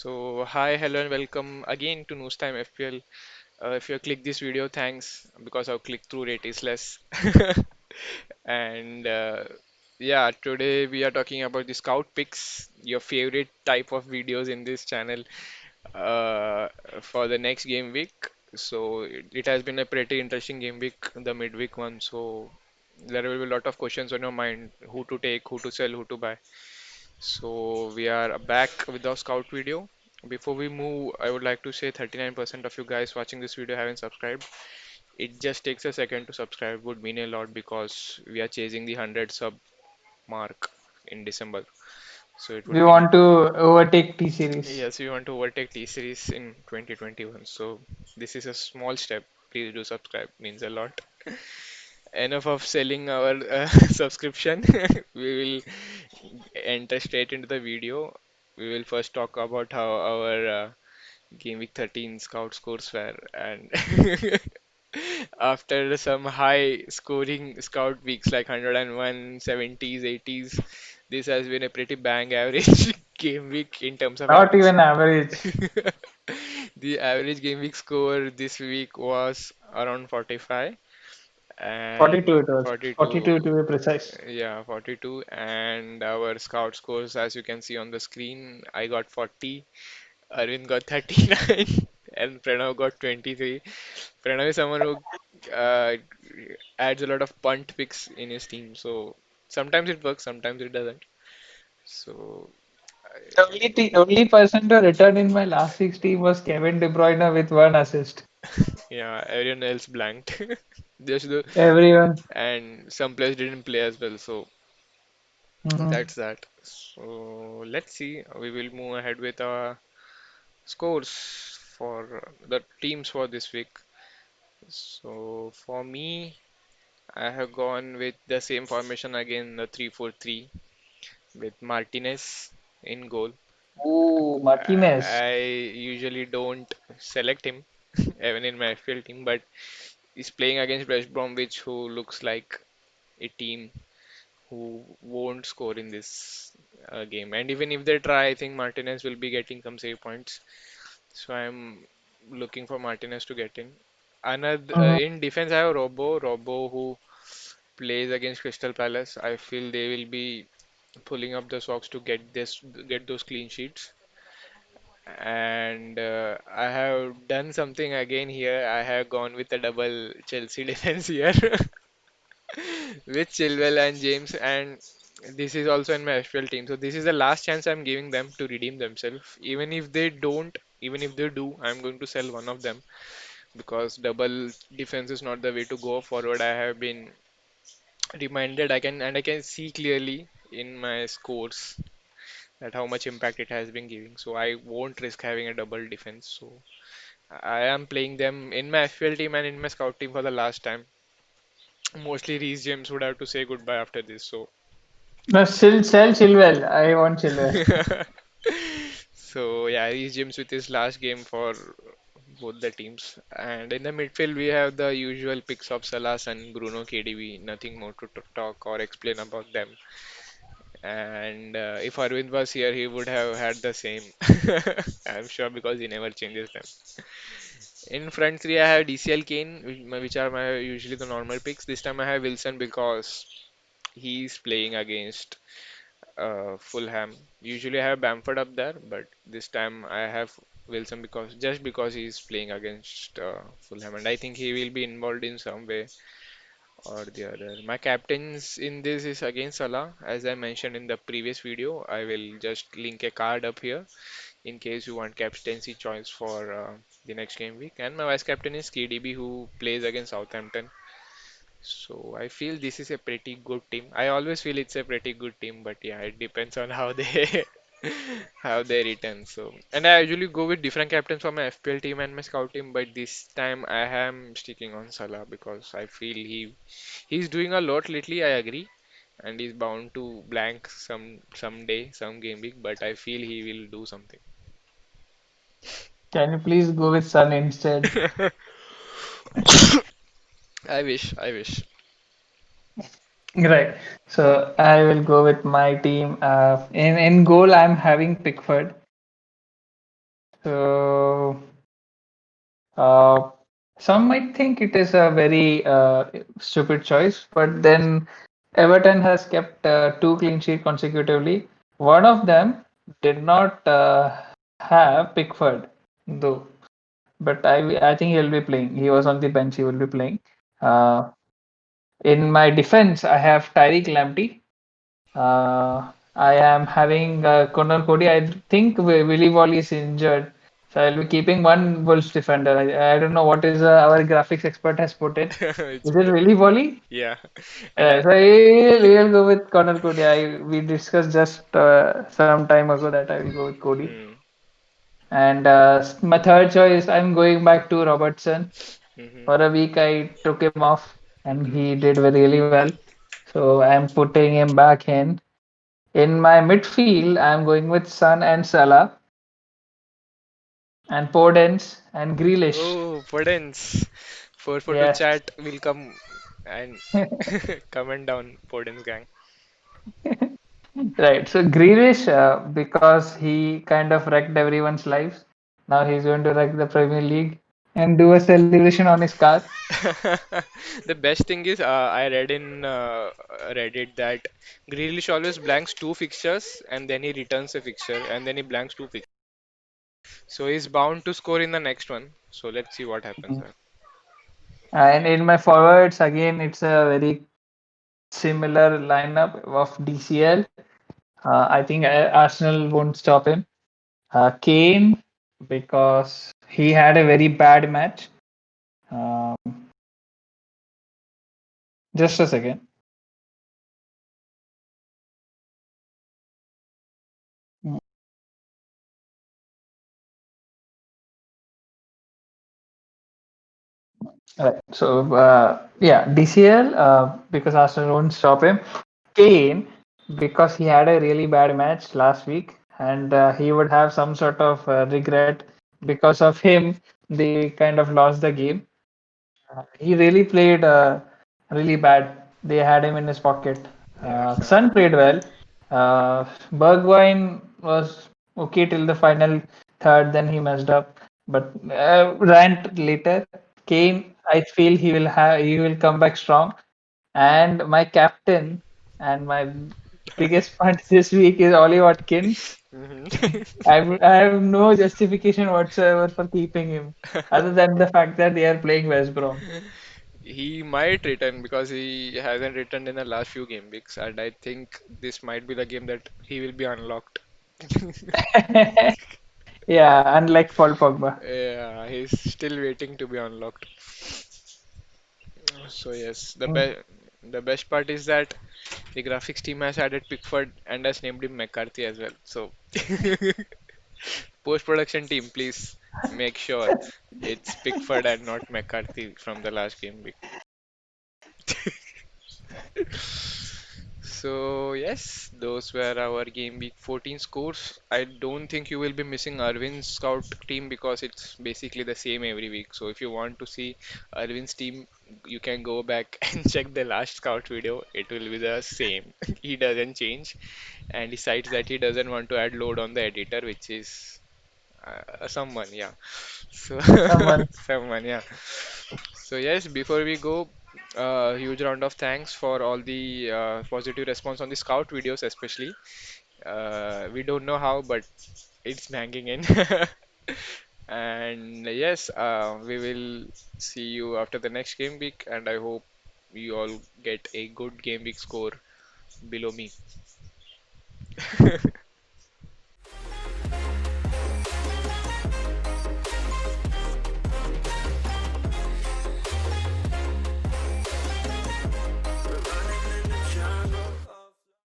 So, hi, hello, and welcome again to News Time FPL. If you click this video, thanks because our click-through rate is less. And yeah, today we are talking about the scout picks, your favorite type of videos in this channel uh, for the next game week. So, it has been a pretty interesting game week, the midweek one. So, there will be a lot of questions on your mind: who to take, who to sell, who to buy. So we are back with our scout video. Before we move, I would like to say 39% of you guys watching this video haven't subscribed. It just takes a second to subscribe, would mean a lot because we are chasing the 100 sub mark in December. So it would We mean, want to overtake T series. yes, we want to overtake T series in 2021. So this is a small step. Please do subscribe, means a lot. Enough of selling our subscription. We will enter straight into the video. We will first talk about how our Game Week 13 scout scores were, and after some high scoring scout weeks like 101, 70s, 80s, this has been a pretty bang average game week in terms of Not average. even average. The average game week score this week was around 45 and 42 it was. 42 42. to be precise. Yeah, 42. And our scout scores, as you can see on the screen, I got 40, Arvind got 39, and Pranav got 23. Pranav is someone who uh, adds a lot of punt picks in his team, so sometimes it works, sometimes it doesn't. So, The only person to return in my last six team was Kevin De Bruyne with one assist. yeah, everyone else blanked. Just the, Everyone. and some players didn't play as well, so Mhm. that's that. So let's see. We will move ahead with our scores for the teams for this week. So for me, I have gone with the same formation again, the 3-4-3 with Martinez in goal. Ooh, Martinez. I usually don't select him even in my FPL team, but he's playing against West Bromwich, who looks like a team who won't score in this game. And even if they try, I think Martinez will be getting some save points. So I'm looking for Martinez to get in. Another Mhm. in defense, I have Robo who plays against Crystal Palace. I feel they will be pulling up the socks to get those clean sheets. And I have done something again here. I have gone with a double Chelsea defense here with Chilwell and James, and this is also in my FPL team. So this is the last chance I'm giving them to redeem themselves. Even if they don't, even if they do, I'm going to sell one of them because double defense is not the way to go forward. I have been reminded I can see clearly in my scores that how much impact it has been giving. So I won't risk having a double defense. So I am playing them in my FPL team and in my scout team for the last time. Mostly Reece James would have to say goodbye after this. So No, still sell Chilwell. I want Chilwell. so yeah, Reece James with his last game for both the teams. And in the midfield we have the usual picks of Salah and Bruno KDB. Nothing more to talk or explain about them. And if Arvind was here, he would have had the same. I'm sure because he never changes them. In front three, I have DCL Kane, which are my usually the normal picks. This time I have Wilson because he's playing against Fulham. Usually I have Bamford up there, but this time I have Wilson because just because he's playing against Fulham, and I think he will be involved in some way or the other. My captains in this is against Salah, as I mentioned in the previous video. I will just link a card up here in case you want captaincy choice for the next game week. And my vice captain is KDB, who plays against Southampton. So I feel this is a pretty good team. I always feel it's a pretty good team, but yeah, it depends on how they how they return. So, and I usually go with different captains for my FPL team and my scout team, but this time I am sticking on Salah because I feel he's doing a lot lately. I agree, and he's bound to blank someday, some game week, but I feel he will do something. Can you please go with Sun instead? I wish. Right. So I will go with my team. In goal, I'm having Pickford. So, uh, some might think it is a very stupid choice, but then Everton has kept two clean sheets consecutively. One of them did not have Pickford, though, but I think he'll be playing. He was on the bench. He will be playing. Uh, in my defense, I have Tyreek Lamptey. I am having Conor Cody. I think Willy Wally is injured, so I'll be keeping one Wolves defender. I don't know what is our graphics expert has put it. It's Is it Willy Wally? yeah, and I So we'll go with Conor Cody. We discussed just some time ago that I will go with Cody. mm, And my third choice, I'm going back to Robertson. hmm For a week, I took him off, and hmm he did really well. So I'm putting him back in. In my midfield, I'm going with Son and Salah and Podence and Grealish. Oh, Podence. 442 Yes. chat will come and comment down Podence gang. Right. So Grealish, because he kind of wrecked everyone's lives. Now he's going to wreck the Premier League and do a celebration on his car. The best thing is, I read in Reddit that Grealish always blanks two fixtures and then he returns a fixture and then he blanks two fixtures. So he's bound to score in the next one. So let's see what happens. Mhm. And in my forwards, again, it's a very similar lineup of DCL. I think Arsenal won't stop him. Kane, because he had a very bad match. Um, just a second. Right. So, yeah, DCL, because Arsenal won't stop him. Kane, because he had a really bad match last week, and he would have some sort of regret because of him. They kind of lost the game. He really played really bad. They had him in his pocket. Yeah. Son played well. Bergwijn was okay till the final third, then he messed up. But rant later. Kane, I feel he will come back strong. And my captain and my biggest part this week is Ollie Watkins. Mhm. I have no justification whatsoever for keeping him, other than the fact that they are playing West Brom. He might return because he hasn't returned in the last few game weeks, and I think this might be the game that he will be unlocked. Yeah, unlike Paul Pogba. Yeah, he's still waiting to be unlocked. So yes, Mm. the best part is that the graphics team has added Pickford and has named him McCarthy as well. So post-production team, please make sure it's Pickford and not McCarthy from the last game week. So yes, those were our game week 14 scores. I don't think you will be missing Arvin's scout team because it's basically the same every week. So if you want to see Arvin's team, you can go back and check the last scout video. It will be the same. He doesn't change and decides that he doesn't want to add load on the editor, which is someone, yeah. So Someone. someone, yeah. So yes, before we go, huge round of thanks for all the positive response on the scout videos, especially. We don't know how, but it's banging in. And yes, we will see you after the next game week, and I hope you all get a good game week score below me.